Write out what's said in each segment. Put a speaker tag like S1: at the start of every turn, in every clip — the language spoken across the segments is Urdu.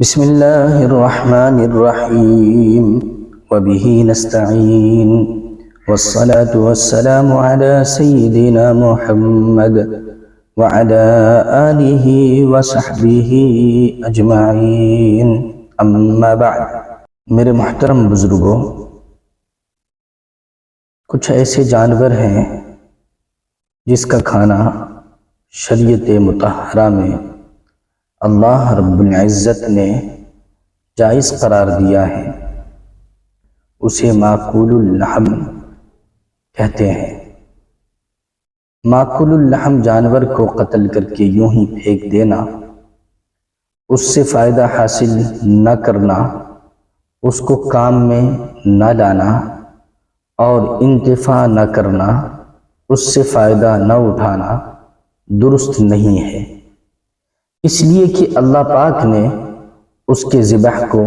S1: بسم اللہ الرحمن الرحیم وبہ نستعین والصلاة والسلام علی سیدنا محمد وعلی آلہ وصحبہ اجمعین اما بعد۔ میرے محترم بزرگوں، کچھ ایسے جانور ہیں جس کا کھانا شریعت مطہرہ میں اللہ رب العزت نے جائز قرار دیا ہے، اسے ماکول اللحم کہتے ہیں۔ ماکول اللحم جانور کو قتل کر کے یوں ہی پھینک دینا، اس سے فائدہ حاصل نہ کرنا، اس کو کام میں نہ لانا اور انتفاع نہ کرنا، اس سے فائدہ نہ اٹھانا درست نہیں ہے، اس لیے کہ اللہ پاک نے اس کے ذبح کو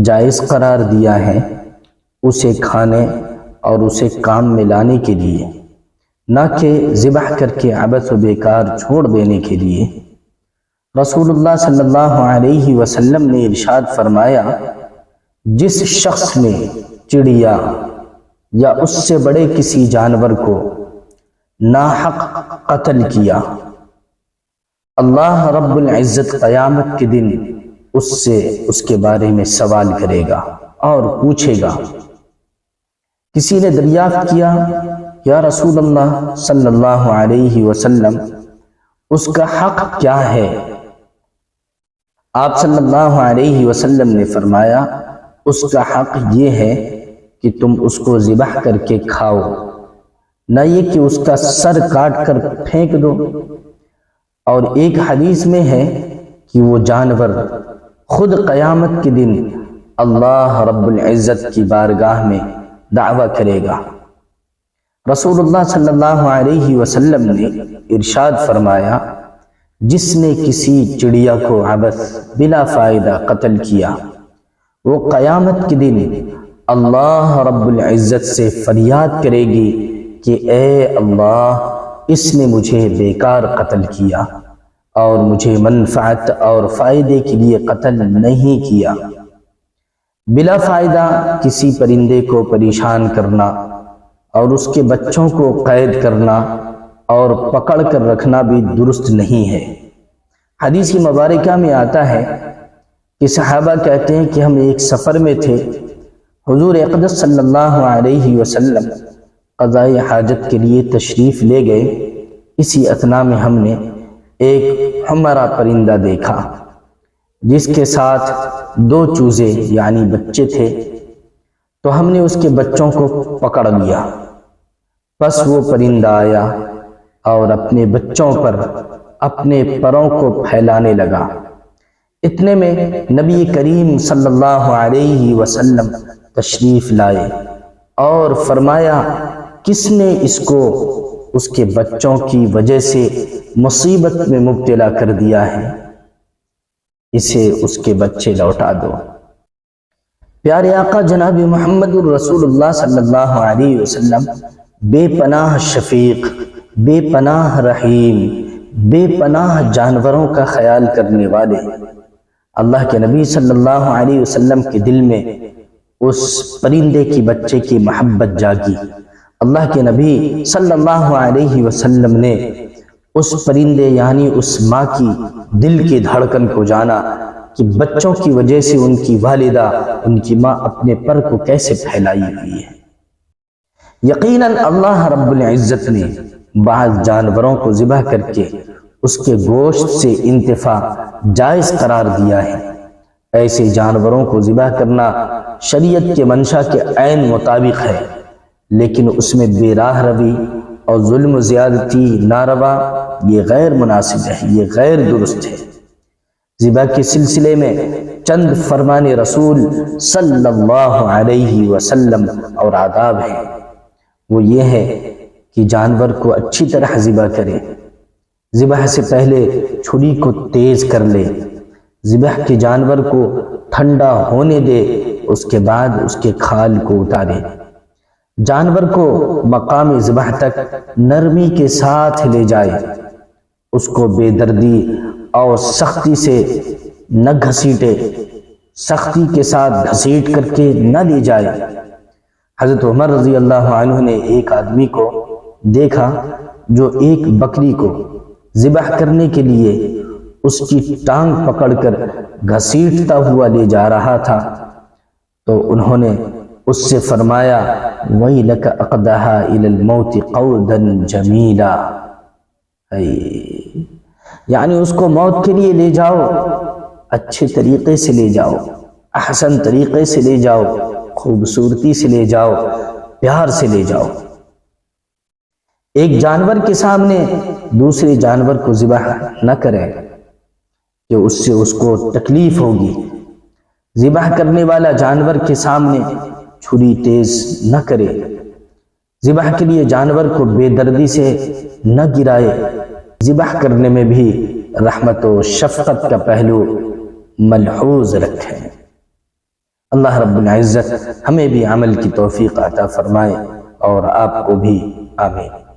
S1: جائز قرار دیا ہے، اسے کھانے اور اسے کام میں لانے کے لیے، نہ کہ ذبح کر کے عبث و بیکار چھوڑ دینے کے لیے۔ رسول اللہ صلی اللہ علیہ وسلم نے ارشاد فرمایا، جس شخص نے چڑیا یا اس سے بڑے کسی جانور کو ناحق قتل کیا، اللہ رب العزت قیامت کے دن اس سے اس کے بارے میں سوال کرے گا اور پوچھے گا۔ کسی نے دریافت کیا، یا رسول اللہ صلی اللہ علیہ وسلم، اس کا حق کیا ہے؟ آپ صلی اللہ علیہ وسلم نے فرمایا، اس کا حق یہ ہے کہ تم اس کو ذبح کر کے کھاؤ، نہ یہ کہ اس کا سر کاٹ کر پھینک دو۔ اور ایک حدیث میں ہے کہ وہ جانور خود قیامت کے دن اللہ رب العزت کی بارگاہ میں دعویٰ کرے گا۔ رسول اللہ صلی اللہ علیہ وسلم نے ارشاد فرمایا، جس نے کسی چڑیا کو عبث بلا فائدہ قتل کیا، وہ قیامت کے دن اللہ رب العزت سے فریاد کرے گی کہ اے اللہ، اس نے مجھے بیکار قتل کیا اور مجھے منفعت اور فائدے کے لیے قتل نہیں کیا۔ بلا فائدہ کسی پرندے کو پریشان کرنا اور اس کے بچوں کو قید کرنا اور پکڑ کر رکھنا بھی درست نہیں ہے۔ حدیث مبارکہ میں آتا ہے کہ صحابہ کہتے ہیں کہ ہم ایک سفر میں تھے، حضور اقدس صلی اللہ علیہ وسلم قضاء حاجت کے لیے تشریف لے گئے۔ اسی اثناء میں ہم نے ایک حمرہ پرندہ دیکھا جس کے ساتھ 2 چوزے یعنی بچے تھے، تو ہم نے اس کے بچوں کو پکڑ لیا۔ پس وہ پرندہ آیا اور اپنے بچوں پر اپنے پروں کو پھیلانے لگا۔ اتنے میں نبی کریم صلی اللہ علیہ وسلم تشریف لائے اور فرمایا، کس نے اس کو اس کے بچوں کی وجہ سے مصیبت میں مبتلا کر دیا ہے، اسے اس کے بچے لوٹا دو۔ پیارے آقا جناب محمد الرسول اللہ صلی اللہ علیہ وسلم بے پناہ شفیق، بے پناہ رحیم، بے پناہ جانوروں کا خیال کرنے والے۔ اللہ کے نبی صلی اللہ علیہ وسلم کے دل میں اس پرندے کی بچے کی محبت جاگی۔ اللہ کے نبی صلی اللہ علیہ وسلم نے اس پرندے یعنی اس ماں کی دل کی دھڑکن کو جانا کہ بچوں کی وجہ سے ان کی والدہ، ان کی ماں اپنے پر کو کیسے پھیلائی ہوئی ہے۔ یقیناً اللہ رب العزت نے بعض جانوروں کو ذبح کر کے اس کے گوشت سے انتفاع جائز قرار دیا ہے۔ ایسے جانوروں کو ذبح کرنا شریعت کے منشا کے عین مطابق ہے، لیکن اس میں بے راہ روی اور ظلم و زیادتی ناروا، یہ غیر مناسب ہے، یہ غیر درست ہے۔ ذبح کے سلسلے میں چند فرمان رسول صلی اللہ علیہ وسلم اور آداب ہیں۔ وہ یہ ہے کہ جانور کو اچھی طرح ذبح کرے، ذبح سے پہلے چھری کو تیز کر لے، ذبح کے جانور کو ٹھنڈا ہونے دے، اس کے بعد اس کے کھال کو اتارے۔ جانور کو مقام ذبح تک نرمی کے ساتھ لے جائے، اس کو بے دردی اور سختی سے نہ گھسیٹے، سختی کے ساتھ گھسیٹ کر کے نہ لے جائے۔ حضرت عمر رضی اللہ عنہ نے ایک آدمی کو دیکھا جو ایک بکری کو ذبح کرنے کے لیے اس کی ٹانگ پکڑ کر گھسیٹتا ہوا لے جا رہا تھا، تو انہوں نے اس سے فرمایا وَيْلَكَ أَقْدَهَا إِلَى الْمَوْتِ قَوْدًا جَمِيلًا، یعنی اس کو موت کے لیے لے جاؤ، اچھے طریقے سے لے جاؤ، احسن طریقے سے لے جاؤ، خوبصورتی سے لے جاؤ، پیار سے لے جاؤ۔ ایک جانور کے سامنے دوسرے جانور کو ذبح نہ کریں کہ اس سے اس کو تکلیف ہوگی۔ ذبح کرنے والا جانور کے سامنے چھری تیز نہ کرے، ذبح کے لیے جانور کو بے دردی سے نہ گرائے۔ ذبح کرنے میں بھی رحمت و شفقت کا پہلو ملحوظ رکھیں۔ اللہ رب العزت ہمیں بھی عمل کی توفیق عطا فرمائے اور آپ کو بھی، آمین۔